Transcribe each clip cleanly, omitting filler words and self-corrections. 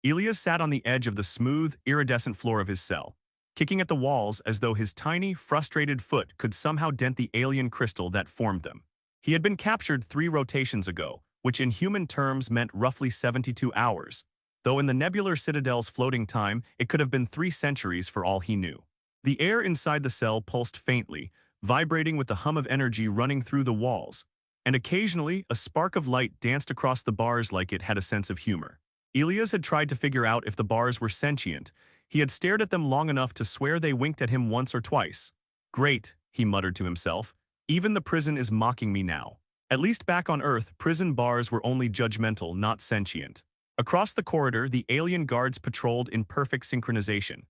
Elias sat on the edge of the smooth, iridescent floor of his cell, kicking at the walls as though his tiny, frustrated foot could somehow dent the alien crystal that formed them. He had been captured 3 rotations ago, which in human terms meant roughly 72 hours, though in the nebular citadel's floating time it could have been 3 centuries for all he knew. The air inside the cell pulsed faintly, vibrating with the hum of energy running through the walls, and occasionally a spark of light danced across the bars like it had a sense of humor. Elias had tried to figure out if the bars were sentient. He had stared at them long enough to swear they winked at him once or twice. Great, he muttered to himself. Even the prison is mocking me now. At least back on Earth, prison bars were only judgmental, not sentient. Across the corridor, the alien guards patrolled in perfect synchronization.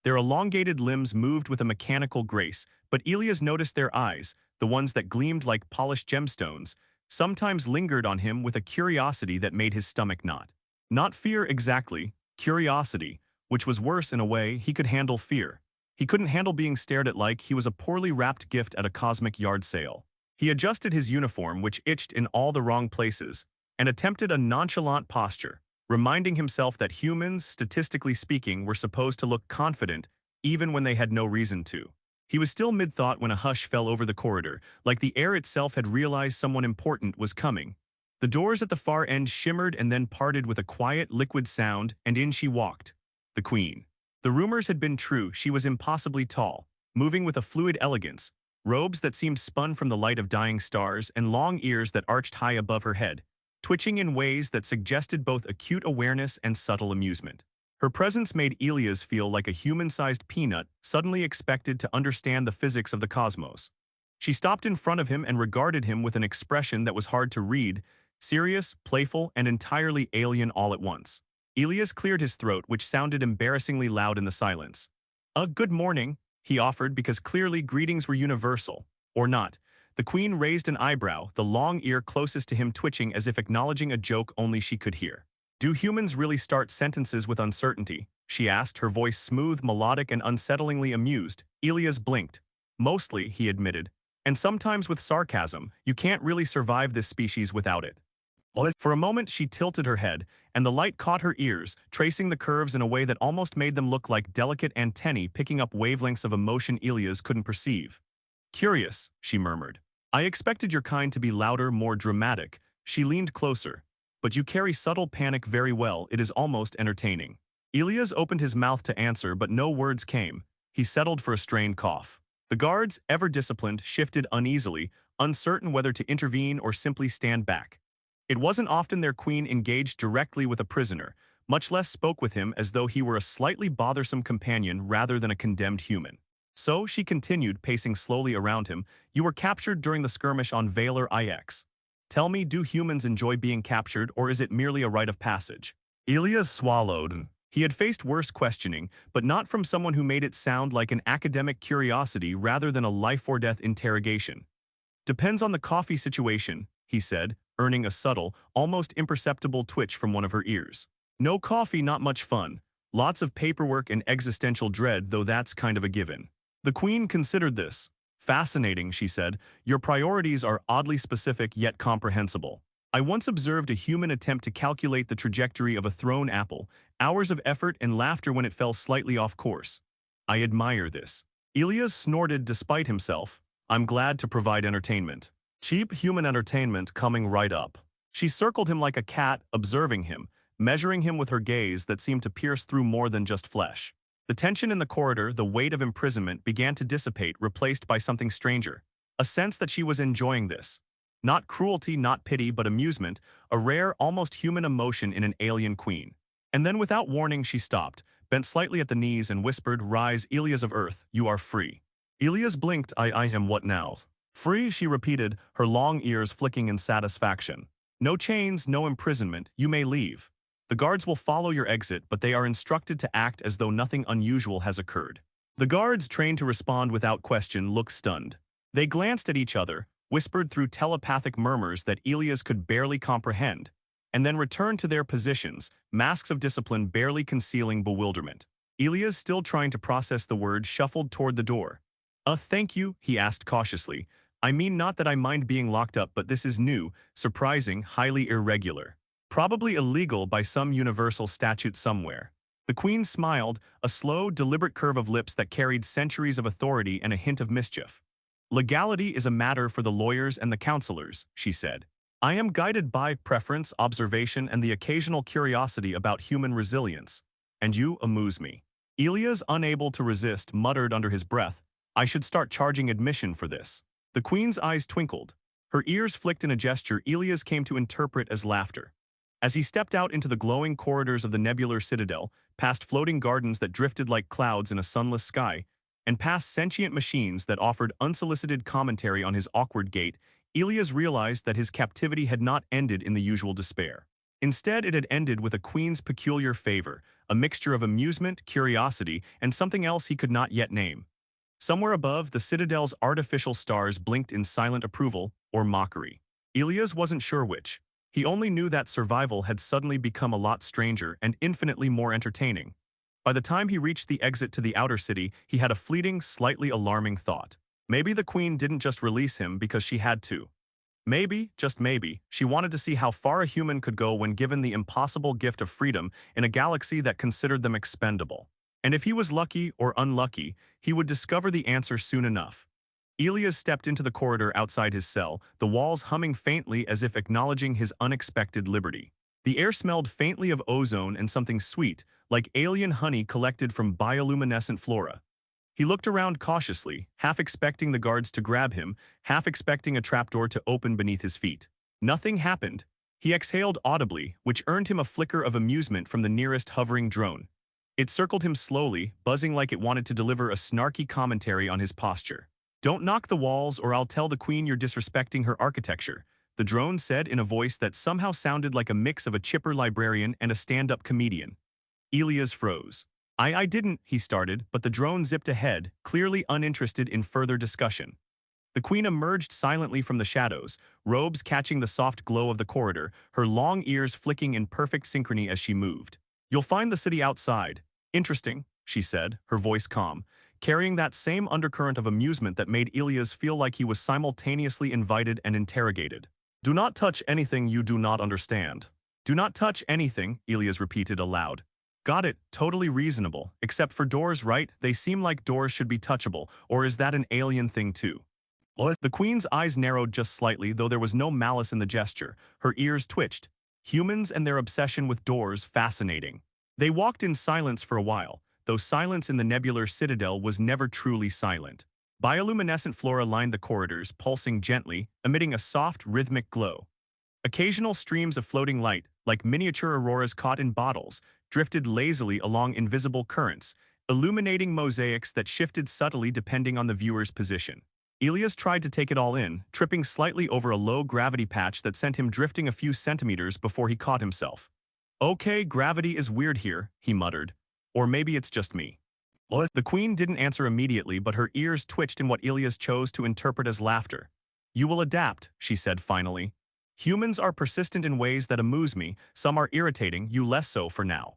Their elongated limbs moved with a mechanical grace, but Elias noticed their eyes, the ones that gleamed like polished gemstones, sometimes lingered on him with a curiosity that made his stomach knot. Not fear exactly, curiosity, which was worse in a way. He could handle fear. He couldn't handle being stared at like he was a poorly wrapped gift at a cosmic yard sale. He adjusted his uniform, which itched in all the wrong places, and attempted a nonchalant posture, reminding himself that humans, statistically speaking, were supposed to look confident even when they had no reason to. He was still mid-thought when a hush fell over the corridor, like the air itself had realized someone important was coming. The doors at the far end shimmered and then parted with a quiet, liquid sound, and in she walked. The Queen. The rumors had been true. She was impossibly tall, moving with a fluid elegance, robes that seemed spun from the light of dying stars and long ears that arched high above her head, twitching in ways that suggested both acute awareness and subtle amusement. Her presence made Elias feel like a human-sized peanut suddenly expected to understand the physics of the cosmos. She stopped in front of him and regarded him with an expression that was hard to read, serious, playful, and entirely alien all at once. Elias cleared his throat, which sounded embarrassingly loud in the silence. Good morning, he offered, because clearly greetings were universal. Or not. The Queen raised an eyebrow, the long ear closest to him twitching as if acknowledging a joke only she could hear. Do humans really start sentences with uncertainty? She asked, her voice smooth, melodic, and unsettlingly amused. Elias blinked. Mostly, he admitted. And sometimes with sarcasm. You can't really survive this species without it. For a moment she tilted her head, and the light caught her ears, tracing the curves in a way that almost made them look like delicate antennae picking up wavelengths of emotion Elias couldn't perceive. Curious, she murmured. I expected your kind to be louder, more dramatic. She leaned closer. But you carry subtle panic very well. It is almost entertaining. Elias opened his mouth to answer, but no words came. He settled for a strained cough. The guards, ever disciplined, shifted uneasily, uncertain whether to intervene or simply stand back. It wasn't often their queen engaged directly with a prisoner, much less spoke with him as though he were a slightly bothersome companion rather than a condemned human. So she continued, pacing slowly around him. You were captured during the skirmish on Valor IX. Tell me, do humans enjoy being captured, or is it merely a rite of passage? Elias swallowed. He had faced worse questioning, but not from someone who made it sound like an academic curiosity rather than a life-or-death interrogation. Depends on the coffee situation, he said, earning a subtle, almost imperceptible twitch from one of her ears. No coffee, not much fun. Lots of paperwork and existential dread, though that's kind of a given. The Queen considered this. Fascinating, she said. Your priorities are oddly specific yet comprehensible. I once observed a human attempt to calculate the trajectory of a thrown apple, hours of effort and laughter when it fell slightly off course. I admire this. Elias snorted despite himself. I'm glad to provide entertainment. Cheap human entertainment coming right up. She circled him like a cat, observing him, measuring him with her gaze that seemed to pierce through more than just flesh. The tension in the corridor, the weight of imprisonment, began to dissipate, replaced by something stranger. A sense that she was enjoying this. Not cruelty, not pity, but amusement, a rare, almost human emotion in an alien queen. And then without warning she stopped, bent slightly at the knees and whispered, Rise, Elias of Earth, you are free. Elias blinked. I am what now? Free, she repeated, her long ears flicking in satisfaction. No chains, no imprisonment, you may leave. The guards will follow your exit, but they are instructed to act as though nothing unusual has occurred. The guards, trained to respond without question, looked stunned. They glanced at each other, whispered through telepathic murmurs that Elias could barely comprehend, and then returned to their positions, masks of discipline barely concealing bewilderment. Elias, still trying to process the word, shuffled toward the door. Thank you, he asked cautiously. I mean, not that I mind being locked up, but this is new, surprising, highly irregular. Probably illegal by some universal statute somewhere. The queen smiled, a slow, deliberate curve of lips that carried centuries of authority and a hint of mischief. Legality is a matter for the lawyers and the counselors, she said. I am guided by preference, observation, and the occasional curiosity about human resilience. And you amuse me. Elias, unable to resist, muttered under his breath, I should start charging admission for this. The queen's eyes twinkled. Her ears flicked in a gesture Elias came to interpret as laughter. As he stepped out into the glowing corridors of the nebular citadel, past floating gardens that drifted like clouds in a sunless sky, and past sentient machines that offered unsolicited commentary on his awkward gait, Elias realized that his captivity had not ended in the usual despair. Instead, it had ended with a queen's peculiar favor, a mixture of amusement, curiosity, and something else he could not yet name. Somewhere above, the citadel's artificial stars blinked in silent approval or mockery. Elias wasn't sure which. He only knew that survival had suddenly become a lot stranger and infinitely more entertaining. By the time he reached the exit to the outer city, he had a fleeting, slightly alarming thought. Maybe the queen didn't just release him because she had to. Maybe, just maybe, she wanted to see how far a human could go when given the impossible gift of freedom in a galaxy that considered them expendable. And if he was lucky or unlucky, he would discover the answer soon enough. Elias stepped into the corridor outside his cell, the walls humming faintly as if acknowledging his unexpected liberty. The air smelled faintly of ozone and something sweet, like alien honey collected from bioluminescent flora. He looked around cautiously, half expecting the guards to grab him, half expecting a trapdoor to open beneath his feet. Nothing happened. He exhaled audibly, which earned him a flicker of amusement from the nearest hovering drone. It circled him slowly, buzzing like it wanted to deliver a snarky commentary on his posture. Don't knock the walls or I'll tell the queen you're disrespecting her architecture, the drone said in a voice that somehow sounded like a mix of a chipper librarian and a stand-up comedian. Elias froze. I didn't, he started, but the drone zipped ahead, clearly uninterested in further discussion. The queen emerged silently from the shadows, robes catching the soft glow of the corridor, her long ears flicking in perfect synchrony as she moved. You'll find the city outside. Interesting, she said, her voice calm, carrying that same undercurrent of amusement that made Elias feel like he was simultaneously invited and interrogated. Do not touch anything you do not understand. Do not touch anything, Elias repeated aloud. Got it, totally reasonable, except for doors, right? They seem like doors should be touchable, or is that an alien thing too? What? The queen's eyes narrowed just slightly, though there was no malice in the gesture. Her ears twitched. Humans and their obsession with doors, fascinating. They walked in silence for a while, though silence in the nebular citadel was never truly silent. Bioluminescent flora lined the corridors, pulsing gently, emitting a soft, rhythmic glow. Occasional streams of floating light, like miniature auroras caught in bottles, drifted lazily along invisible currents, illuminating mosaics that shifted subtly depending on the viewer's position. Elias tried to take it all in, tripping slightly over a low-gravity patch that sent him drifting a few centimeters before he caught himself. Okay, gravity is weird here, he muttered. Or maybe it's just me. What? The queen didn't answer immediately, but her ears twitched in what Elias chose to interpret as laughter. You will adapt, she said finally. Humans are persistent in ways that amuse me, some are irritating, you less so for now.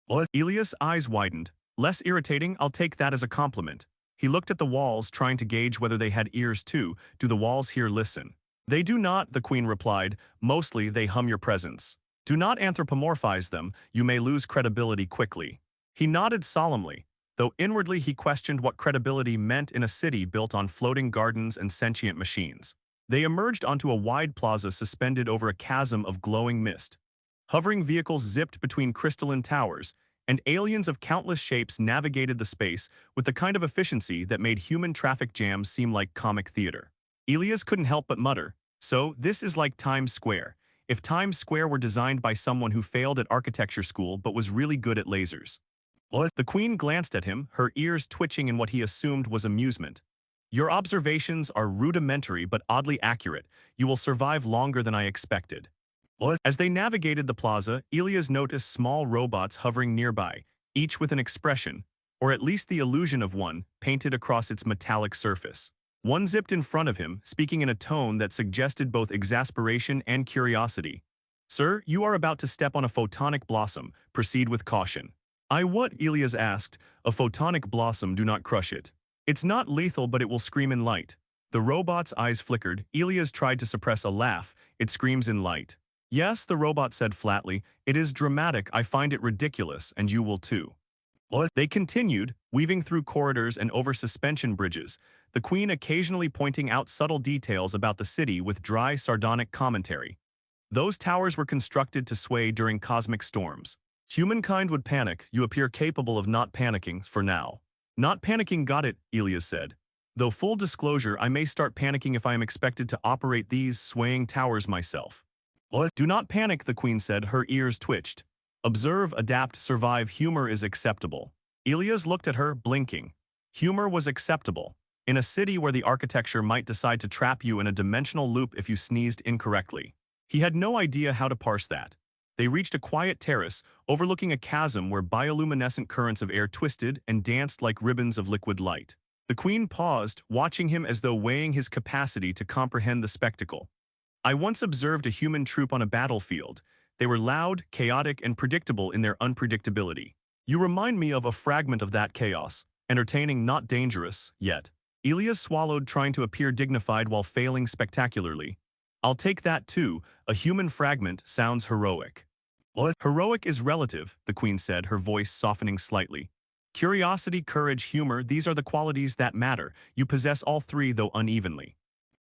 What? Elias' eyes widened. Less irritating, I'll take that as a compliment. He looked at the walls, trying to gauge whether they had ears too. Do the walls here listen? They do not, the queen replied. Mostly they hum your presence. Do not anthropomorphize them, you may lose credibility quickly. He nodded solemnly, though inwardly he questioned what credibility meant in a city built on floating gardens and sentient machines. They emerged onto a wide plaza suspended over a chasm of glowing mist. Hovering vehicles zipped between crystalline towers, and aliens of countless shapes navigated the space with the kind of efficiency that made human traffic jams seem like comic theater. Elias couldn't help but mutter, so this is like Times Square, if Times Square were designed by someone who failed at architecture school but was really good at lasers. What? The queen glanced at him, her ears twitching in what he assumed was amusement. Your observations are rudimentary but oddly accurate. You will survive longer than I expected. What? As they navigated the plaza, Elias noticed small robots hovering nearby, each with an expression, or at least the illusion of one, painted across its metallic surface. One zipped in front of him, speaking in a tone that suggested both exasperation and curiosity. Sir, you are about to step on a photonic blossom. Proceed with caution. I what? Elias asked. A photonic blossom, do not crush it. It's not lethal, but it will scream in light. The robot's eyes flickered. Elias tried to suppress a laugh. It screams in light. Yes, the robot said flatly, it is dramatic, I find it ridiculous, and you will too. What? They continued, weaving through corridors and over suspension bridges, the Queen occasionally pointing out subtle details about the city with dry, sardonic commentary. Those towers were constructed to sway during cosmic storms. Humankind would panic, you appear capable of not panicking, for now. Not panicking, got it, Elias said. Though full disclosure, I may start panicking if I am expected to operate these swaying towers myself. What? Do not panic, the Queen said, her ears twitched. Observe, adapt, survive, humor is acceptable. Elias looked at her, blinking. Humor was acceptable. In a city where the architecture might decide to trap you in a dimensional loop if you sneezed incorrectly. He had no idea how to parse that. They reached a quiet terrace, overlooking a chasm where bioluminescent currents of air twisted and danced like ribbons of liquid light. The Queen paused, watching him as though weighing his capacity to comprehend the spectacle. I once observed a human troop on a battlefield. They were loud, chaotic, and predictable in their unpredictability. You remind me of a fragment of that chaos, entertaining, not dangerous, yet. Elias swallowed, trying to appear dignified while failing spectacularly. I'll take that too, a human fragment sounds heroic. What? Heroic is relative, the Queen said, her voice softening slightly. Curiosity, courage, humor, these are the qualities that matter. You possess all three, though unevenly.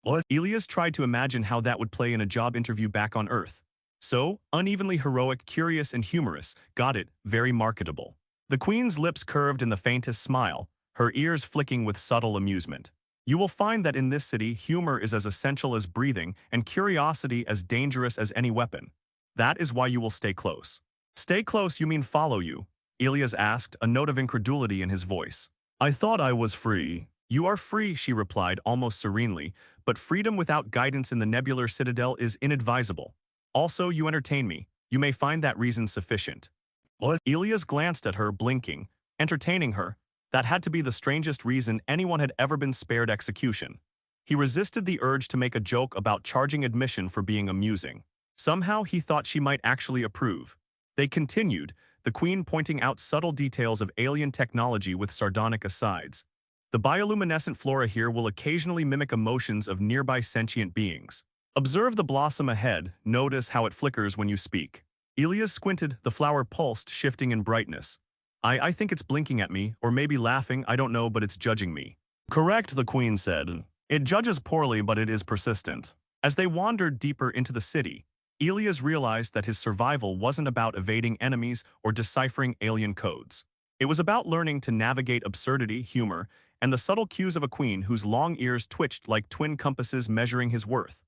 What? Elias tried to imagine how that would play in a job interview back on Earth. So, unevenly heroic, curious, and humorous, got it, very marketable. The Queen's lips curved in the faintest smile, her ears flicking with subtle amusement. You will find that in this city, humor is as essential as breathing and curiosity as dangerous as any weapon. That is why you will stay close. Stay close, you mean follow you? Elias asked, a note of incredulity in his voice. I thought I was free. You are free, she replied almost serenely, but freedom without guidance in the nebular citadel is inadvisable. Also, you entertain me. You may find that reason sufficient. What? Elias glanced at her, blinking. Entertaining her? That had to be the strangest reason anyone had ever been spared execution. He resisted the urge to make a joke about charging admission for being amusing. Somehow he thought she might actually approve. They continued, the Queen pointing out subtle details of alien technology with sardonic asides. The bioluminescent flora here will occasionally mimic emotions of nearby sentient beings. Observe the blossom ahead, notice how it flickers when you speak. Elias squinted, the flower pulsed, shifting in brightness. I think it's blinking at me, or maybe laughing, I don't know, but it's judging me. Correct, the Queen said. It judges poorly, but it is persistent. As they wandered deeper into the city, Elias realized that his survival wasn't about evading enemies or deciphering alien codes. It was about learning to navigate absurdity, humor, and the subtle cues of a queen whose long ears twitched like twin compasses measuring his worth.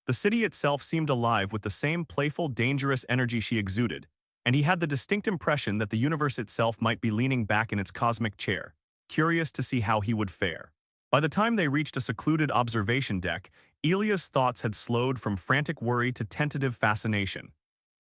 The city itself seemed alive with the same playful, dangerous energy she exuded, and he had the distinct impression that the universe itself might be leaning back in its cosmic chair, curious to see how he would fare. By the time they reached a secluded observation deck, Elias' thoughts had slowed from frantic worry to tentative fascination.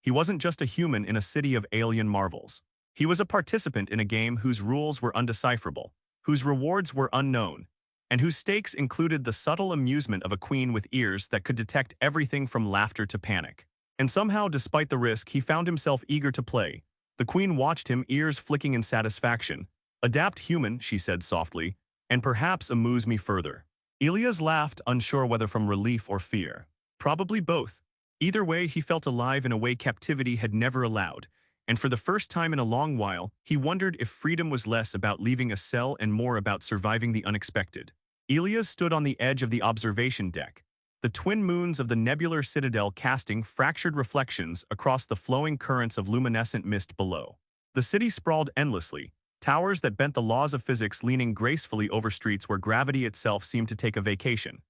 He wasn't just a human in a city of alien marvels. He was a participant in a game whose rules were undecipherable, whose rewards were unknown, and whose stakes included the subtle amusement of a queen with ears that could detect everything from laughter to panic. And somehow, despite the risk, he found himself eager to play. The Queen watched him, ears flicking in satisfaction. Adapt, human, she said softly, and perhaps amuse me further. Elias laughed, unsure whether from relief or fear. Probably both. Either way, he felt alive in a way captivity had never allowed, and for the first time in a long while, he wondered if freedom was less about leaving a cell and more about surviving the unexpected. Elias stood on the edge of the observation deck, the twin moons of the nebular citadel casting fractured reflections across the flowing currents of luminescent mist below. The city sprawled endlessly, towers that bent the laws of physics leaning gracefully over streets where gravity itself seemed to take a vacation.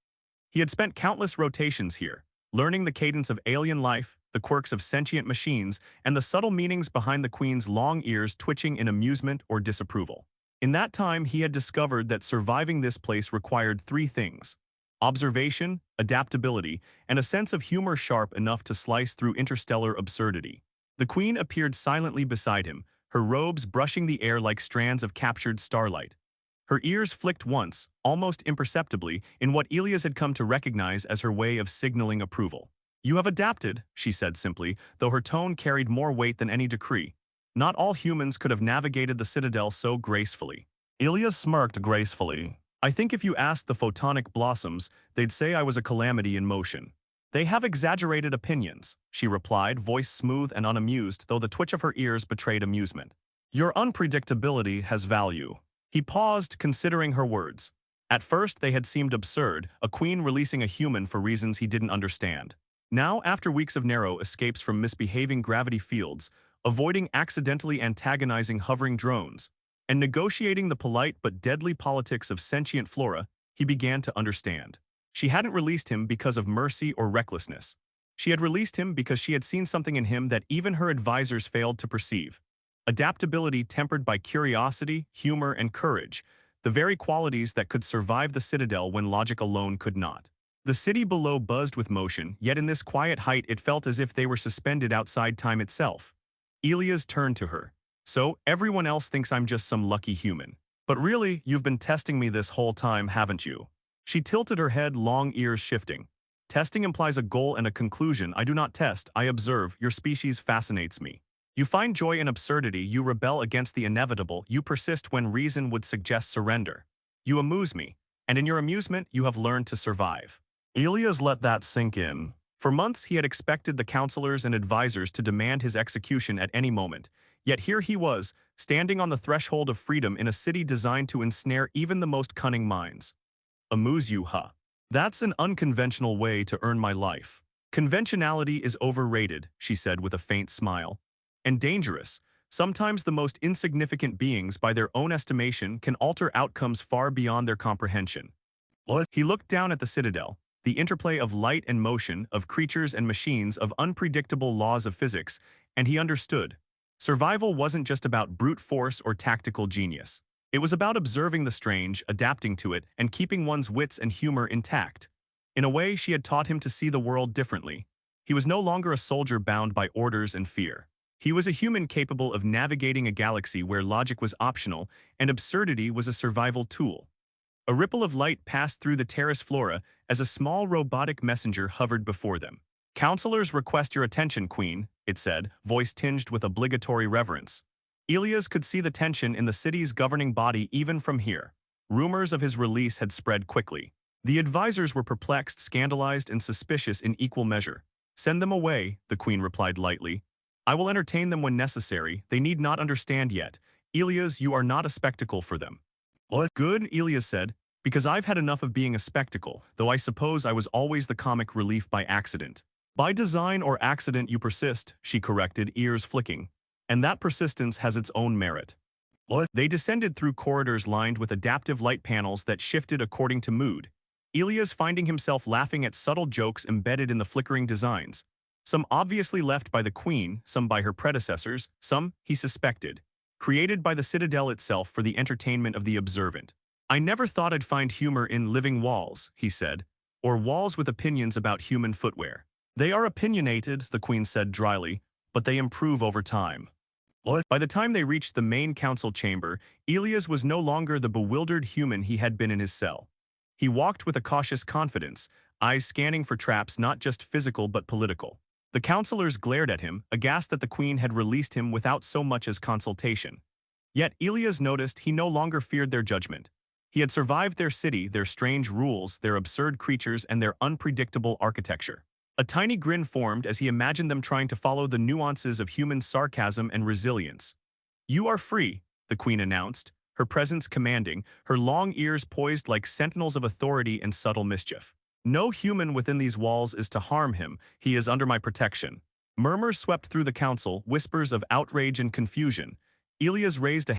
He had spent countless rotations here, learning the cadence of alien life, the quirks of sentient machines, and the subtle meanings behind the Queen's long ears twitching in amusement or disapproval. In that time, he had discovered that surviving this place required three things: observation, adaptability, and a sense of humor sharp enough to slice through interstellar absurdity. The Queen appeared silently beside him, her robes brushing the air like strands of captured starlight. Her ears flicked once, almost imperceptibly, in what Elias had come to recognize as her way of signaling approval. You have adapted, she said simply, though her tone carried more weight than any decree. Not all humans could have navigated the citadel so gracefully. Elias smirked gracefully. I think if you asked the photonic blossoms, they'd say I was a calamity in motion. They have exaggerated opinions, she replied, voice smooth and unamused, though the twitch of her ears betrayed amusement. Your unpredictability has value. He paused, considering her words. At first, they had seemed absurd, a queen releasing a human for reasons he didn't understand. Now, after weeks of narrow escapes from misbehaving gravity fields, avoiding accidentally antagonizing hovering drones, and negotiating the polite but deadly politics of sentient flora, he began to understand. She hadn't released him because of mercy or recklessness. She had released him because she had seen something in him that even her advisors failed to perceive. Adaptability tempered by curiosity, humor, and courage, the very qualities that could survive the citadel when logic alone could not. The city below buzzed with motion, yet in this quiet height it felt as if they were suspended outside time itself. Elias turned to her. So, everyone else thinks I'm just some lucky human. But really, you've been testing me this whole time, haven't you? She tilted her head, long ears shifting. Testing implies a goal and a conclusion. I do not test, I observe. Your species fascinates me. You find joy in absurdity, you rebel against the inevitable, you persist when reason would suggest surrender. You amuse me, and in your amusement, you have learned to survive. Elias let that sink in. For months, he had expected the counselors and advisors to demand his execution at any moment, yet here he was, standing on the threshold of freedom in a city designed to ensnare even the most cunning minds. Amuse you, huh? That's an unconventional way to earn my life. Conventionality is overrated, she said with a faint smile. And dangerous. Sometimes the most insignificant beings, by their own estimation, can alter outcomes far beyond their comprehension. What? He looked down at the citadel, the interplay of light and motion, of creatures and machines, of unpredictable laws of physics, and he understood. Survival wasn't just about brute force or tactical genius. It was about observing the strange, adapting to it, and keeping one's wits and humor intact. In a way, she had taught him to see the world differently. He was no longer a soldier bound by orders and fear. He was a human capable of navigating a galaxy where logic was optional and absurdity was a survival tool. A ripple of light passed through the terrace flora as a small robotic messenger hovered before them. Counselors request your attention, Queen, it said, voice tinged with obligatory reverence. Elias could see the tension in the city's governing body even from here. Rumors of his release had spread quickly. The advisors were perplexed, scandalized, and suspicious in equal measure. Send them away, the Queen replied lightly. I will entertain them when necessary. They need not understand yet. Elias, you are not a spectacle for them. What? Good, Elias said, because I've had enough of being a spectacle, though I suppose I was always the comic relief by accident. By design or accident you persist, she corrected, ears flicking. And that persistence has its own merit. What? They descended through corridors lined with adaptive light panels that shifted according to mood. Elias finding himself laughing at subtle jokes embedded in the flickering designs. Some obviously left by the Queen, some by her predecessors, some, he suspected, created by the Citadel itself for the entertainment of the observant. I never thought I'd find humor in living walls, he said, or walls with opinions about human footwear. They are opinionated, the Queen said dryly, but they improve over time. What? By the time they reached the main council chamber, Elias was no longer the bewildered human he had been in his cell. He walked with a cautious confidence, eyes scanning for traps not just physical but political. The councillors glared at him, aghast that the Queen had released him without so much as consultation. Yet Elias noticed he no longer feared their judgment. He had survived their city, their strange rules, their absurd creatures, and their unpredictable architecture. A tiny grin formed as he imagined them trying to follow the nuances of human sarcasm and resilience. You are free, the Queen announced, her presence commanding, her long ears poised like sentinels of authority and subtle mischief. No human within these walls is to harm him, he is under my protection. Murmurs swept through the council, whispers of outrage and confusion. Elias raised a